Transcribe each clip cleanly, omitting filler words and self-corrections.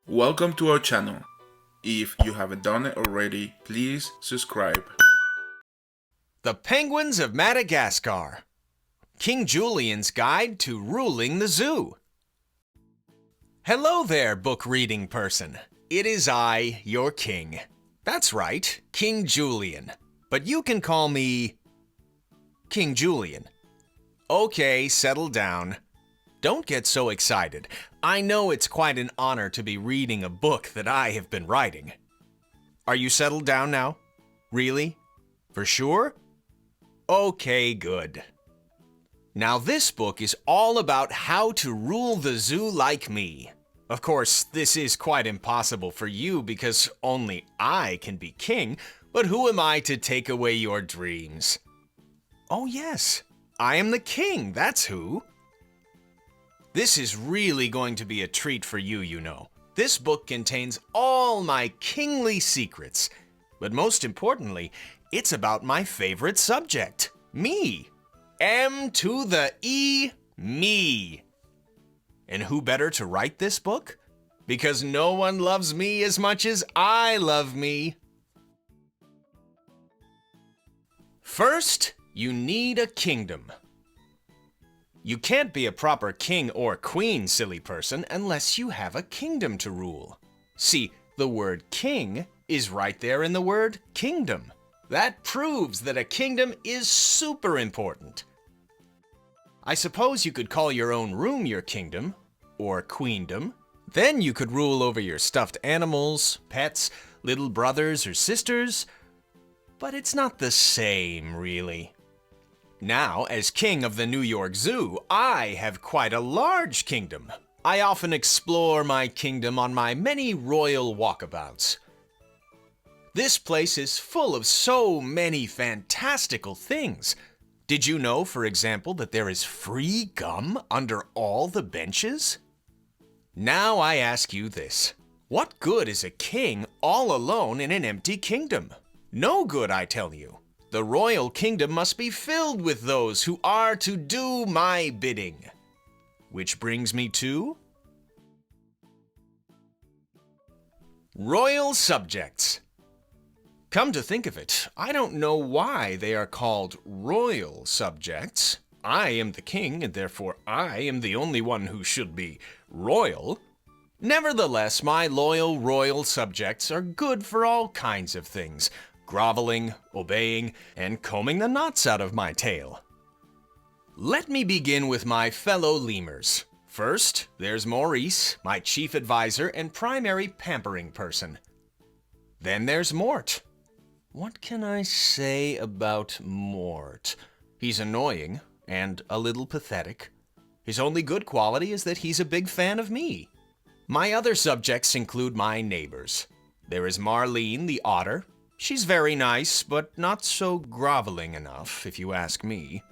Welcome to our channel. If you haven't done it already, please subscribe. The Penguins of Madagascar. King Julien's Guide to Ruling the Zoo. Hello there, book reading person. It is I, your king. That's right, King Julien. But you can call me King Julien. Okay, settle down. Don't get so excited. I know it's quite an honor to be reading a book that I have been writing. Are you settled down now? Really? For sure? Okay, good. Now this book is all about how to rule the zoo like me. Of course, this is quite impossible for you because only I can be king, but who am I to take away your dreams? Oh yes, I am the king, that's who. This is really going to be a treat for you, you know. This book contains all my kingly secrets, but most importantly, it's about my favorite subject, me. M to the E, me. And who better to write this book? Because no one loves me as much as I love me. First, you need a kingdom. You can't be a proper king or queen, silly person, unless you have a kingdom to rule. See, the word king is right there in the word kingdom. That proves that a kingdom is super important. I suppose you could call your own room your kingdom, or queendom. Then you could rule over your stuffed animals, pets, little brothers or sisters. But it's not the same, really. Now, as king of the New York Zoo, I have quite a large kingdom. I often explore my kingdom on my many royal walkabouts. This place is full of so many fantastical things. Did you know, for example, that there is free gum under all the benches? Now I ask you this. What good is a king all alone in an empty kingdom? No good, I tell you. The royal kingdom must be filled with those who are to do my bidding. Which brings me to royal subjects. Come to think of it, I don't know why they are called royal subjects. I am the king, and therefore I am the only one who should be royal. Nevertheless, my loyal royal subjects are good for all kinds of things. Groveling, obeying, and combing the knots out of my tail. Let me begin with my fellow lemurs. First, there's Maurice, my chief advisor and primary pampering person. Then there's Mort. What can I say about Mort? He's annoying and a little pathetic. His only good quality is that he's a big fan of me. My other subjects include my neighbors. There is Marlene the otter. She's very nice, but not so groveling enough, if you ask me.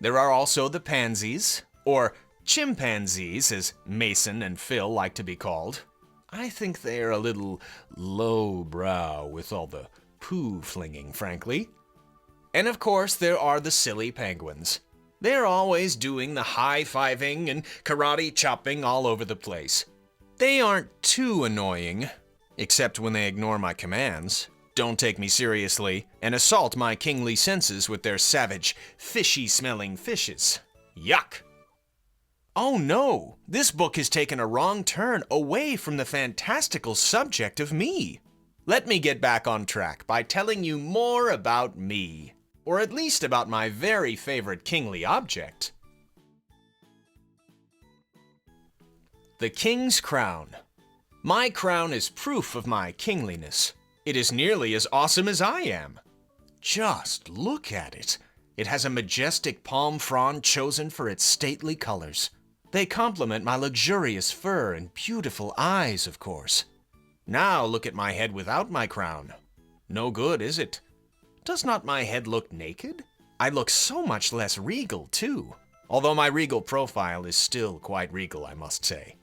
There are also the pansies, or chimpanzees, as Mason and Phil like to be called. I think they are a little lowbrow with all the poo-flinging, frankly. And of course, there are the silly penguins. They're always doing the high-fiving and karate chopping all over the place. They aren't too annoying, except when they ignore my commands, don't take me seriously, and assault my kingly senses with their savage, fishy-smelling fishes. Yuck! Oh no! This book has taken a wrong turn away from the fantastical subject of me. Let me get back on track by telling you more about me, or at least about my very favorite kingly object. The King's Crown. My crown is proof of my kingliness. It is nearly as awesome as I am. Just look at it. It has a majestic palm frond chosen for its stately colors. They complement my luxurious fur and beautiful eyes, of course. Now look at my head without my crown. No good, is it? Does not my head look naked? I look so much less regal, too. Although my regal profile is still quite regal, I must say.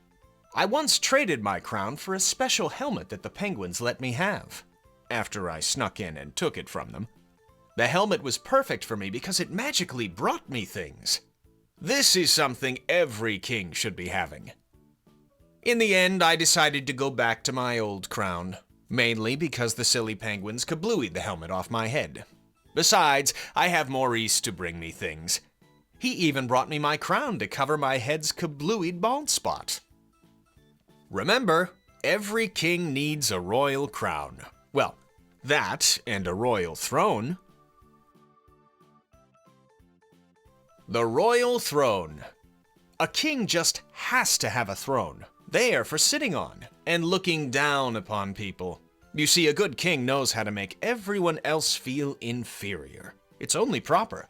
I once traded my crown for a special helmet that the penguins let me have, after I snuck in and took it from them. The helmet was perfect for me because it magically brought me things. This is something every king should be having. In the end, I decided to go back to my old crown, mainly because the silly penguins kablooied the helmet off my head. Besides, I have Maurice to bring me things. He even brought me my crown to cover my head's kablooied bald spot. Remember, every king needs a royal crown. Well, that and a royal throne. The royal throne. A king just has to have a throne, there for sitting on and looking down upon people. You see, a good king knows how to make everyone else feel inferior. It's only proper.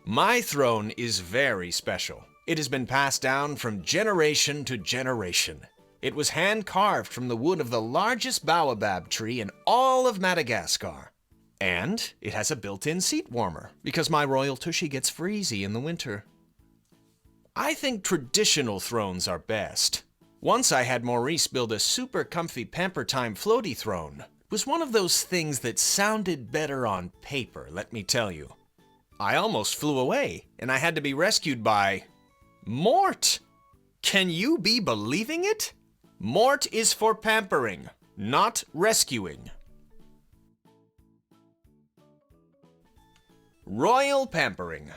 My throne is very special. It has been passed down from generation to generation. It was hand-carved from the wood of the largest baobab tree in all of Madagascar. And it has a built-in seat warmer, because my royal tushy gets freezy in the winter. I think traditional thrones are best. Once I had Maurice build a super comfy Pampering floaty throne. It was one of those things that sounded better on paper, let me tell you. I almost flew away, and I had to be rescued by Mort. Can you be believing it? Mort is for pampering, not rescuing. Royal pampering.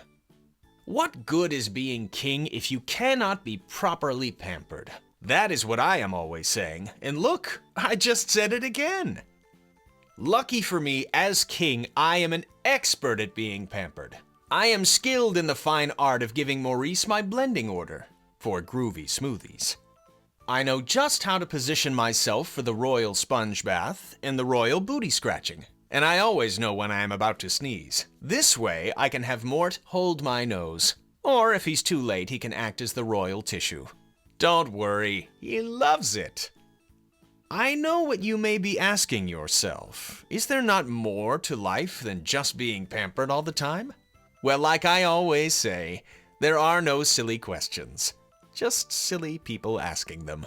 What good is being king if you cannot be properly pampered? That is what I am always saying, and look, I just said it again. Lucky for me, as king, I am an expert at being pampered. I am skilled in the fine art of giving Maurice my blending order for groovy smoothies. I know just how to position myself for the royal sponge bath and the royal booty scratching, and I always know when I am about to sneeze. This way, I can have Mort hold my nose, or if he's too late, he can act as the royal tissue. Don't worry, he loves it. I know what you may be asking yourself. Is there not more to life than just being pampered all the time? Well, like I always say, there are no silly questions. Just silly people asking them.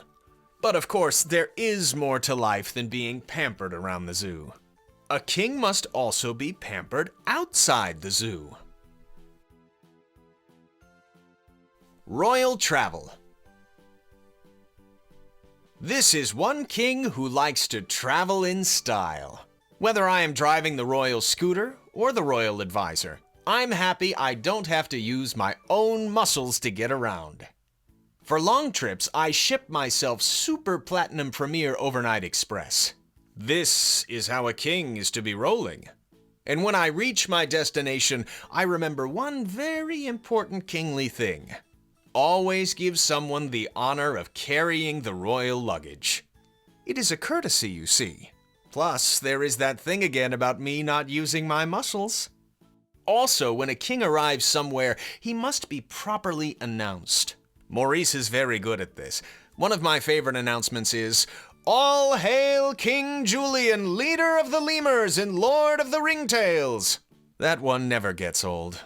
But of course, there is more to life than being pampered around the zoo. A king must also be pampered outside the zoo. Royal travel. This is one king who likes to travel in style. Whether I am driving the royal scooter or the royal advisor, I'm happy I don't have to use my own muscles to get around. For long trips, I ship myself Super Platinum Premier Overnight Express. This is how a king is to be rolling. And when I reach my destination, I remember one very important kingly thing. Always give someone the honor of carrying the royal luggage. It is a courtesy, you see. Plus, there is that thing again about me not using my muscles. Also, when a king arrives somewhere, he must be properly announced. Maurice is very good at this. One of my favorite announcements is, "All hail King Julien, leader of the lemurs and lord of the ringtails." That one never gets old.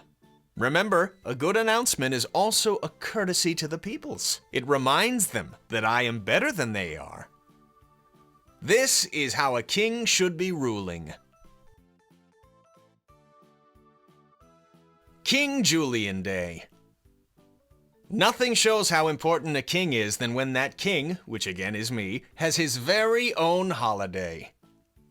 Remember, a good announcement is also a courtesy to the peoples. It reminds them that I am better than they are. This is how a king should be ruling. King Julien Day. Nothing shows how important a king is than when that king, which again is me, has his very own holiday.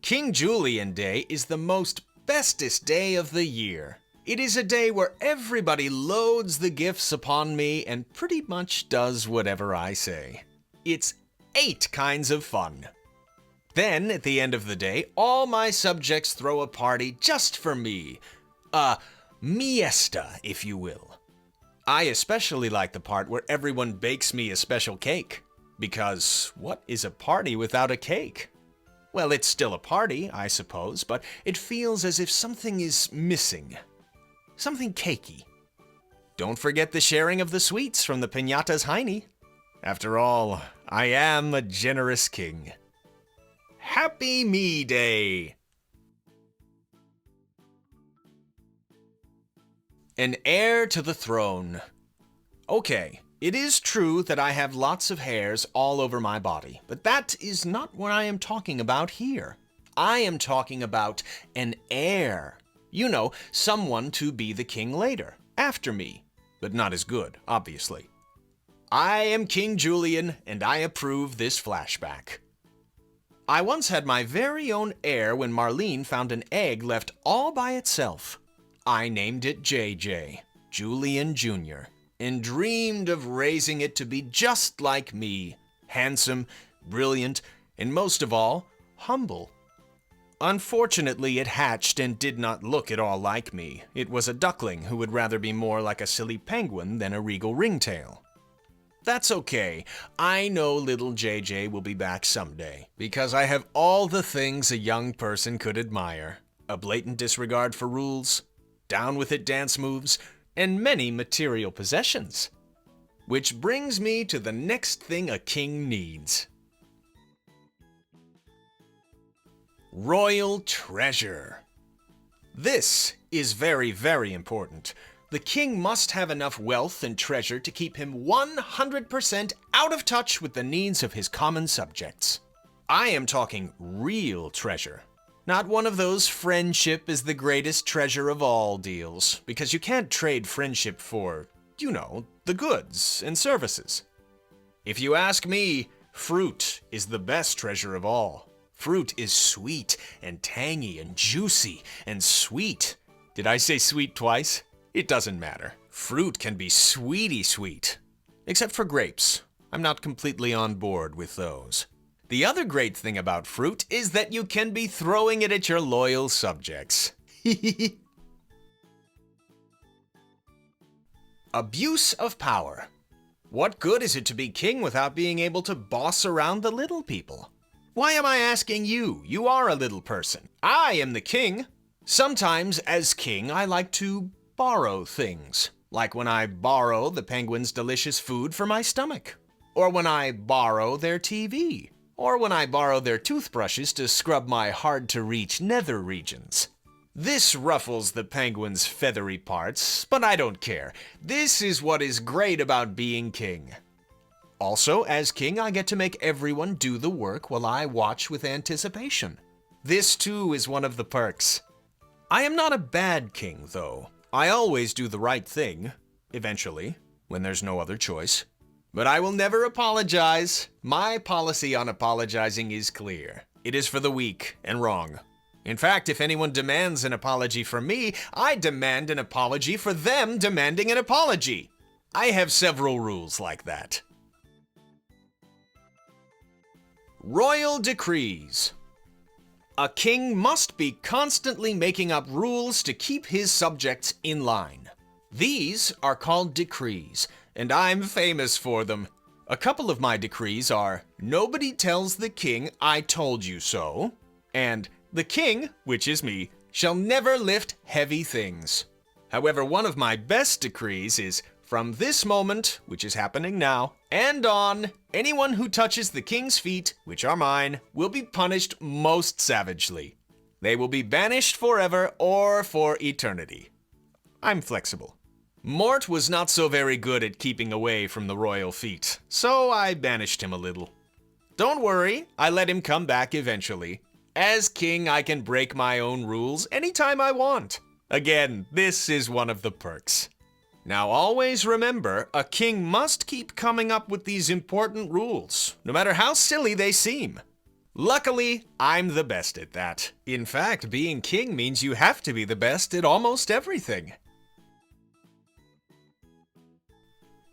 King Julien Day is the most bestest day of the year. It is a day where everybody loads the gifts upon me and pretty much does whatever I say. It's 8 kinds of fun. Then, at the end of the day, all my subjects throw a party just for me. A miesta, if you will. I especially like the part where everyone bakes me a special cake. Because what is a party without a cake? Well, it's still a party, I suppose, but it feels as if something is missing. Something cakey. Don't forget the sharing of the sweets from the piñata's hiney. After all, I am a generous king. Happy Me Day! An heir to the throne. Okay, it is true that I have lots of hairs all over my body, but that is not what I am talking about here. I am talking about an heir. You know, someone to be the king later, after me, but not as good, obviously. I am King Julien, and I approve this flashback. I once had my very own heir when Marlene found an egg left all by itself. I named it JJ, Julien Jr., and dreamed of raising it to be just like me, handsome, brilliant, and most of all, humble. Unfortunately, it hatched and did not look at all like me. It was a duckling who would rather be more like a silly penguin than a regal ringtail. That's okay. I know little JJ will be back someday, because I have all the things a young person could admire. A blatant disregard for rules, down-with-it dance moves, and many material possessions. Which brings me to the next thing a king needs. Royal treasure. This is very, very important. The king must have enough wealth and treasure to keep him 100% out of touch with the needs of his common subjects. I am talking real treasure. Not one of those friendship is the greatest treasure of all deals, because you can't trade friendship for, the goods and services. If you ask me, fruit is the best treasure of all. Fruit is sweet and tangy and juicy and sweet. Did I say sweet twice? It doesn't matter. Fruit can be sweety sweet. Except for grapes. I'm not completely on board with those. The other great thing about fruit is that you can be throwing it at your loyal subjects. Abuse of power. What good is it to be king without being able to boss around the little people? Why am I asking you? You are a little person. I am the king. Sometimes, as king, I like to borrow things. Like when I borrow the penguins' delicious food for my stomach. Or when I borrow their TV. Or when I borrow their toothbrushes to scrub my hard-to-reach nether regions. This ruffles the penguins' feathery parts, but I don't care. This is what is great about being king. Also, as king, I get to make everyone do the work while I watch with anticipation. This, too, is one of the perks. I am not a bad king, though. I always do the right thing, eventually, when there's no other choice. But I will never apologize. My policy on apologizing is clear. It is for the weak and wrong. In fact, if anyone demands an apology from me, I demand an apology for them demanding an apology. I have several rules like that. Royal decrees. A king must be constantly making up rules to keep his subjects in line. These are called decrees, and I'm famous for them. A couple of my decrees are, nobody tells the king I told you so, and the king, which is me, shall never lift heavy things. However, one of my best decrees is, from this moment, which is happening now, and on, anyone who touches the king's feet, which are mine, will be punished most savagely. They will be banished forever or for eternity. I'm flexible. Mort was not so very good at keeping away from the royal feet, so I banished him a little. Don't worry, I let him come back eventually. As king, I can break my own rules anytime I want. Again, this is one of the perks. Now always remember, a king must keep coming up with these important rules, no matter how silly they seem. Luckily, I'm the best at that. In fact, being king means you have to be the best at almost everything.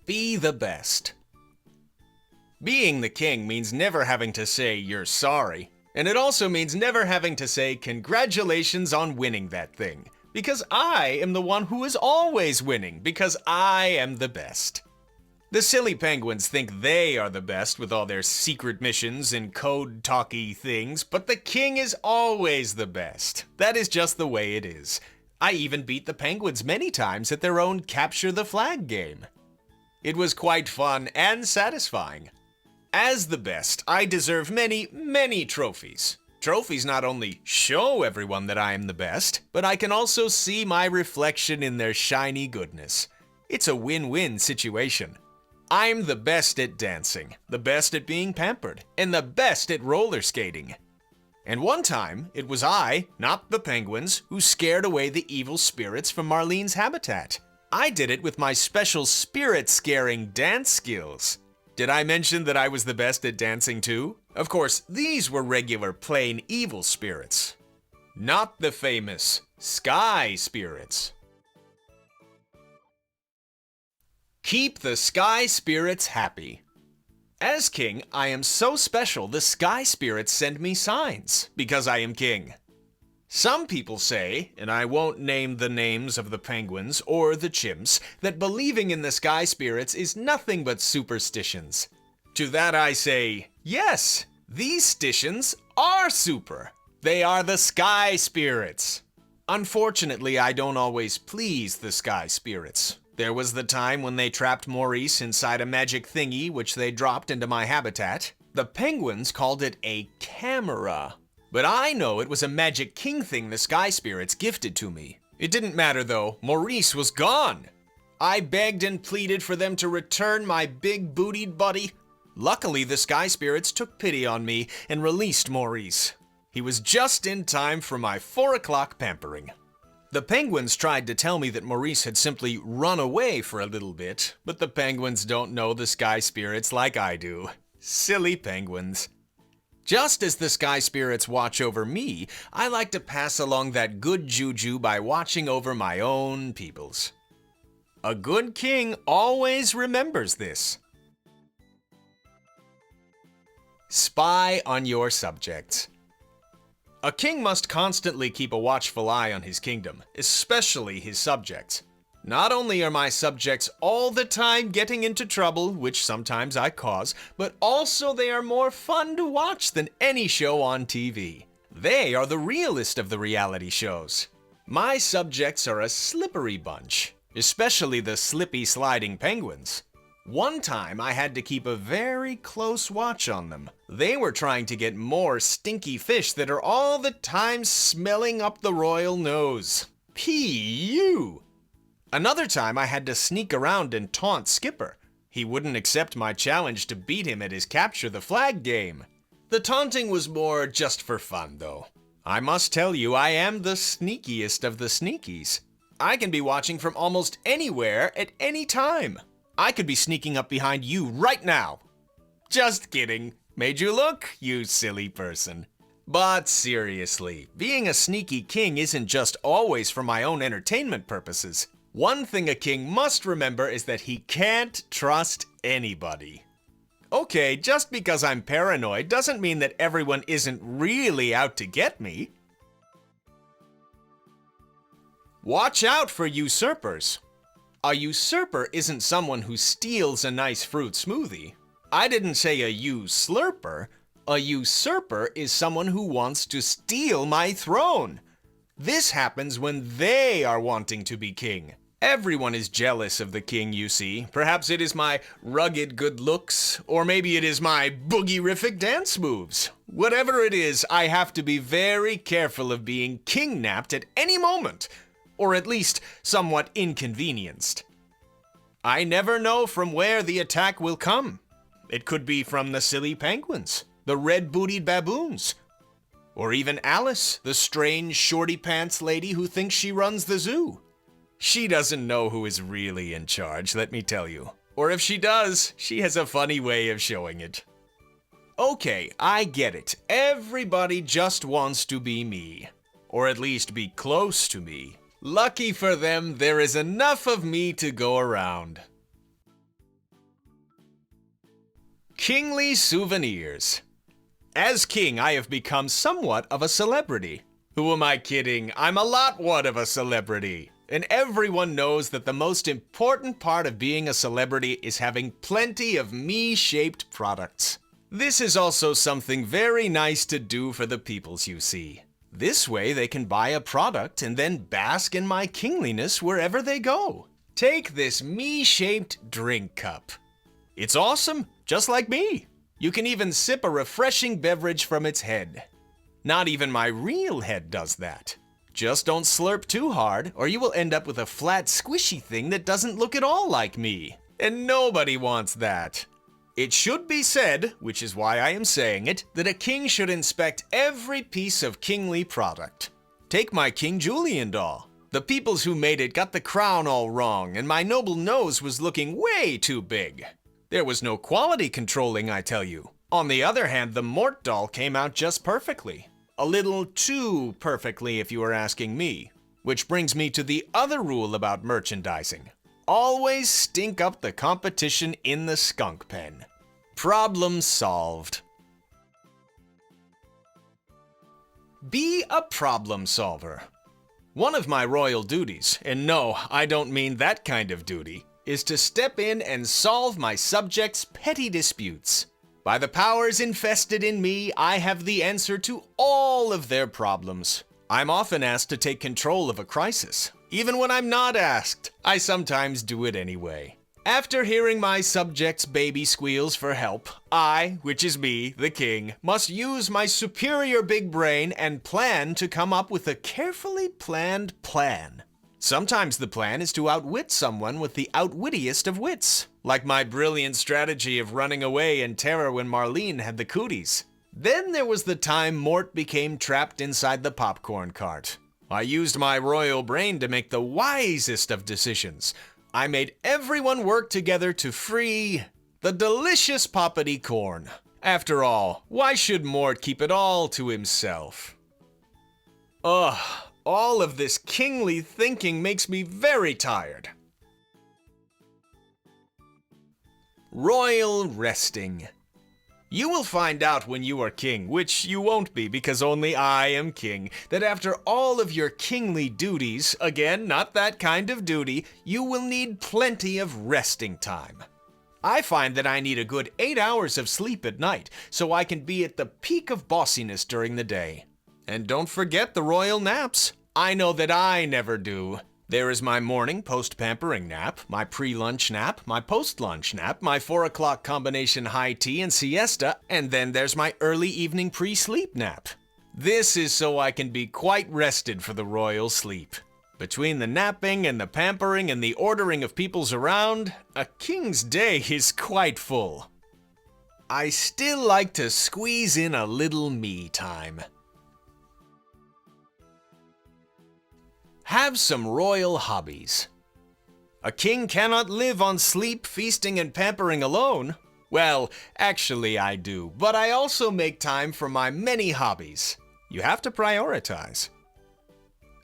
Be the best. Being the king means never having to say you're sorry, and it also means never having to say congratulations on winning that thing. Because I am the one who is always winning, because I am the best. The silly penguins think they are the best with all their secret missions and code-talky things, but the king is always the best. That is just the way it is. I even beat the penguins many times at their own capture the flag game. It was quite fun and satisfying. As the best, I deserve many, many trophies. Trophies not only show everyone that I am the best, but I can also see my reflection in their shiny goodness. It's a win-win situation. I'm the best at dancing, the best at being pampered, and the best at roller skating. And one time, it was I, not the penguins, who scared away the evil spirits from Marlene's habitat. I did it with my special spirit-scaring dance skills. Did I mention that I was the best at dancing too? Of course, these were regular plain evil spirits, not the famous sky spirits. Keep the sky spirits happy. As king, I am so special the sky spirits send me signs because I am king. Some people say, and I won't name the names of the penguins or the chimps, that believing in the sky spirits is nothing but superstitions. To that I say, yes, these stitions are super. They are the sky spirits. Unfortunately, I don't always please the sky spirits. There was the time when they trapped Maurice inside a magic thingy which they dropped into my habitat. The penguins called it a camera. But I know it was a magic king thing the sky spirits gifted to me. It didn't matter though, Maurice was gone. I begged and pleaded for them to return my big-bootied buddy. Luckily, the sky spirits took pity on me and released Maurice. He was just in time for my 4 o'clock pampering. The penguins tried to tell me that Maurice had simply run away for a little bit, but the penguins don't know the sky spirits like I do. Silly penguins. Just as the sky spirits watch over me, I like to pass along that good juju by watching over my own peoples. A good king always remembers this. Spy on your subjects. A king must constantly keep a watchful eye on his kingdom, especially his subjects. Not only are my subjects all the time getting into trouble, which sometimes I cause, but also they are more fun to watch than any show on TV. They are the realest of the reality shows. My subjects are a slippery bunch, especially the slippy sliding penguins. One time I had to keep a very close watch on them. They were trying to get more stinky fish that are all the time smelling up the royal nose. P.U. Another time I had to sneak around and taunt Skipper. He wouldn't accept my challenge to beat him at his capture the flag game. The taunting was more just for fun though. I must tell you, I am the sneakiest of the sneakies. I can be watching from almost anywhere at any time. I could be sneaking up behind you right now. Just kidding. Made you look, you silly person. But seriously, being a sneaky king isn't just always for my own entertainment purposes. One thing a king must remember is that he can't trust anybody. Okay, just because I'm paranoid doesn't mean that everyone isn't really out to get me. Watch out for usurpers. A usurper isn't someone who steals a nice fruit smoothie. I didn't say a you-slurper. A usurper is someone who wants to steal my throne. This happens when they are wanting to be king. Everyone is jealous of the king, you see. Perhaps it is my rugged good looks, or maybe it is my boogie-rific dance moves. Whatever it is, I have to be very careful of being king-napped at any moment, or at least somewhat inconvenienced. I never know from where the attack will come. It could be from the silly penguins, the red-bootied baboons, or even Alice, the strange shorty-pants lady who thinks she runs the zoo. She doesn't know who is really in charge, let me tell you. Or if she does, she has a funny way of showing it. Okay, I get it. Everybody just wants to be me. Or at least be close to me. Lucky for them, there is enough of me to go around. Kingly souvenirs. As king, I have become somewhat of a celebrity. Who am I kidding? I'm a lot one of a celebrity. And everyone knows that the most important part of being a celebrity is having plenty of me-shaped products. This is also something very nice to do for the peoples you see. This way they can buy a product and then bask in my kingliness wherever they go. Take this me-shaped drink cup. It's awesome, just like me. You can even sip a refreshing beverage from its head. Not even my real head does that. Just don't slurp too hard, or you will end up with a flat, squishy thing that doesn't look at all like me. And nobody wants that. It should be said, which is why I am saying it, that a king should inspect every piece of kingly product. Take my King Julien doll. The peoples who made it got the crown all wrong, and my noble nose was looking way too big. There was no quality controlling, I tell you. On the other hand, the Mort doll came out just perfectly. A little too perfectly, if you are asking me. Which brings me to the other rule about merchandising. Always stink up the competition in the skunk pen. Problem solved. Be a problem solver. One of my royal duties, and no, I don't mean that kind of duty, is to step in and solve my subjects' petty disputes. By the powers invested in me, I have the answer to all of their problems. I'm often asked to take control of a crisis. Even when I'm not asked, I sometimes do it anyway. After hearing my subjects' baby squeals for help, I, which is me, the king, must use my superior big brain and plan to come up with a carefully planned plan. Sometimes the plan is to outwit someone with the outwittiest of wits, like my brilliant strategy of running away in terror when Marlene had the cooties. Then there was the time Mort became trapped inside the popcorn cart. I used my royal brain to make the wisest of decisions. I made everyone work together to free the delicious poppity corn. After all, why should Mort keep it all to himself? Ugh, all of this kingly thinking makes me very tired. Royal resting. You will find out when you are king, which you won't be because only I am king, that after all of your kingly duties, again, not that kind of duty, you will need plenty of resting time. I find that I need a good 8 hours of sleep at night, so I can be at the peak of bossiness during the day. And don't forget the royal naps. I know that I never do. There is my morning post-pampering nap, my pre-lunch nap, my post-lunch nap, my 4 o'clock combination high tea and siesta, and then there's my early evening pre-sleep nap. This is so I can be quite rested for the royal sleep. Between the napping and the pampering and the ordering of peoples around, a king's day is quite full. I still like to squeeze in a little me time. Have some royal hobbies. A king cannot live on sleep, feasting, and pampering alone. Well, actually I do, but I also make time for my many hobbies. You have to prioritize.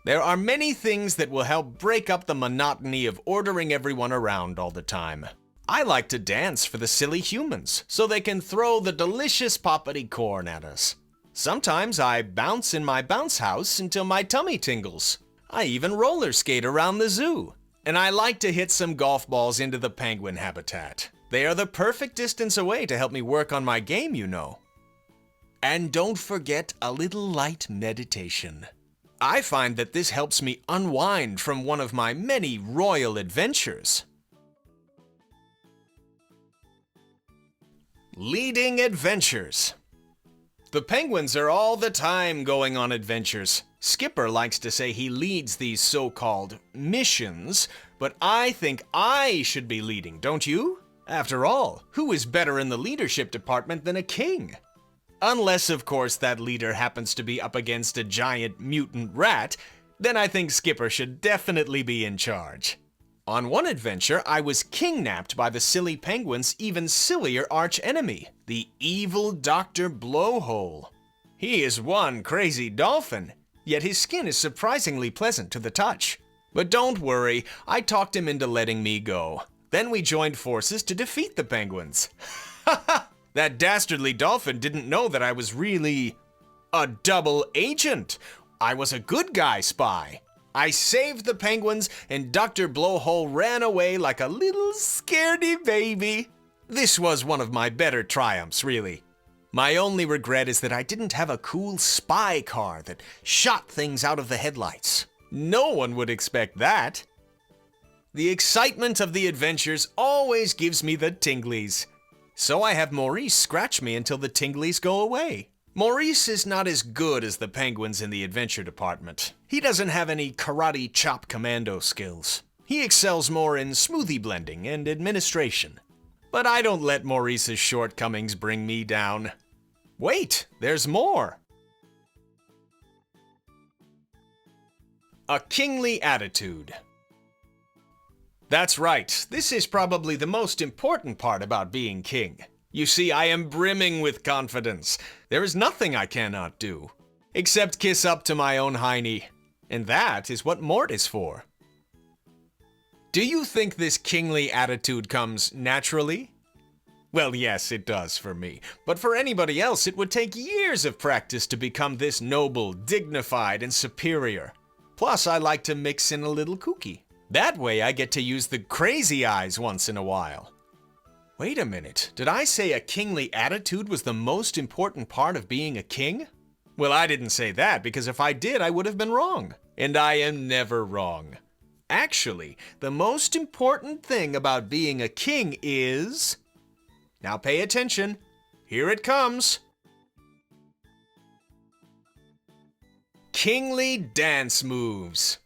There are many things that will help break up the monotony of ordering everyone around all the time. I like to dance for the silly humans, so they can throw the delicious poppity corn at us. Sometimes I bounce in my bounce house until my tummy tingles. I even roller skate around the zoo. And I like to hit some golf balls into the penguin habitat. They are the perfect distance away to help me work on my game, you know. And don't forget a little light meditation. I find that this helps me unwind from one of my many royal adventures. Leading adventures. The penguins are all the time going on adventures. Skipper likes to say he leads these so-called missions, but I think I should be leading, don't you? After all, who is better in the leadership department than a king? Unless, of course, that leader happens to be up against a giant mutant rat, then I think Skipper should definitely be in charge. On one adventure, I was king-napped by the silly penguin's even sillier arch-enemy, the evil Dr. Blowhole. He is one crazy dolphin, yet his skin is surprisingly pleasant to the touch. But don't worry, I talked him into letting me go. Then we joined forces to defeat the penguins. That dastardly dolphin didn't know that I was really a double agent. I was a good guy spy. I saved the penguins, and Dr. Blowhole ran away like a little scaredy baby. This was one of my better triumphs, really. My only regret is that I didn't have a cool spy car that shot things out of the headlights. No one would expect that. The excitement of the adventures always gives me the tinglies. So I have Maurice scratch me until the tinglies go away. Maurice is not as good as the penguins in the adventure department. He doesn't have any karate chop commando skills. He excels more in smoothie blending and administration. But I don't let Maurice's shortcomings bring me down. Wait, there's more. A kingly attitude. That's right, this is probably the most important part about being king. You see, I am brimming with confidence. There is nothing I cannot do, except kiss up to my own hiney. And that is what Mort is for. Do you think this kingly attitude comes naturally? Well, yes, it does for me. But for anybody else, it would take years of practice to become this noble, dignified, and superior. Plus, I like to mix in a little kooky. That way, I get to use the crazy eyes once in a while. Wait a minute, did I say a kingly attitude was the most important part of being a king? Well, I didn't say that, because if I did, I would have been wrong. And I am never wrong. Actually, the most important thing about being a king is... Now pay attention. Here it comes. Kingly dance moves.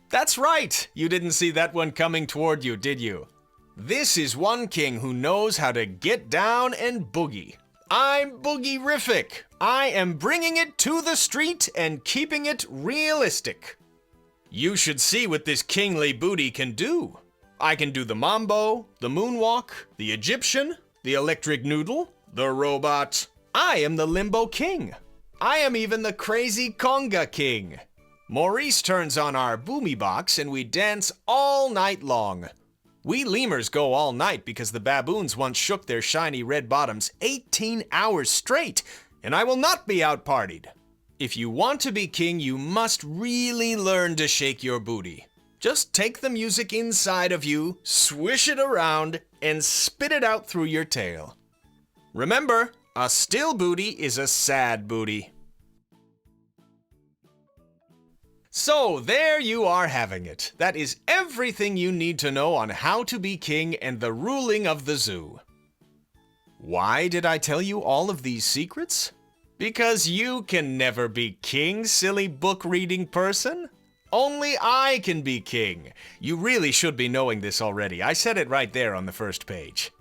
That's right! You didn't see that one coming toward you, did you? This is one king who knows how to get down and boogie. I'm boogie-rific. I am bringing it to the street and keeping it realistic. You should see what this kingly booty can do. I can do the mambo, the moonwalk, the Egyptian, the electric noodle, the robot. I am the limbo king. I am even the crazy conga king. Maurice turns on our boomy box and we dance all night long. We lemurs go all night because the baboons once shook their shiny red bottoms 18 hours straight, and I will not be out-partied. If you want to be king, you must really learn to shake your booty. Just take the music inside of you, swish it around, and spit it out through your tail. Remember, a still booty is a sad booty. So, there you are having it. That is everything you need to know on how to be king and the ruling of the zoo. Why did I tell you all of these secrets? Because you can never be king, silly book-reading person. Only I can be king. You really should be knowing this already. I said it right there on the first page.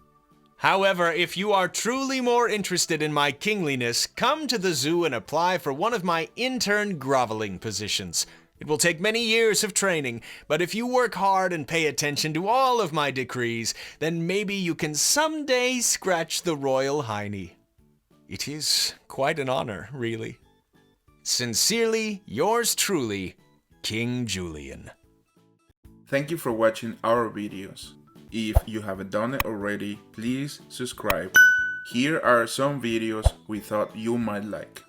However, if you are truly more interested in my kingliness, come to the zoo and apply for one of my intern groveling positions. It will take many years of training, but if you work hard and pay attention to all of my decrees, then maybe you can someday scratch the royal hiney. It is quite an honor, really. Sincerely, yours truly, King Julien. Thank you for watching our videos. If you haven't done it already, please subscribe. Here are some videos we thought you might like.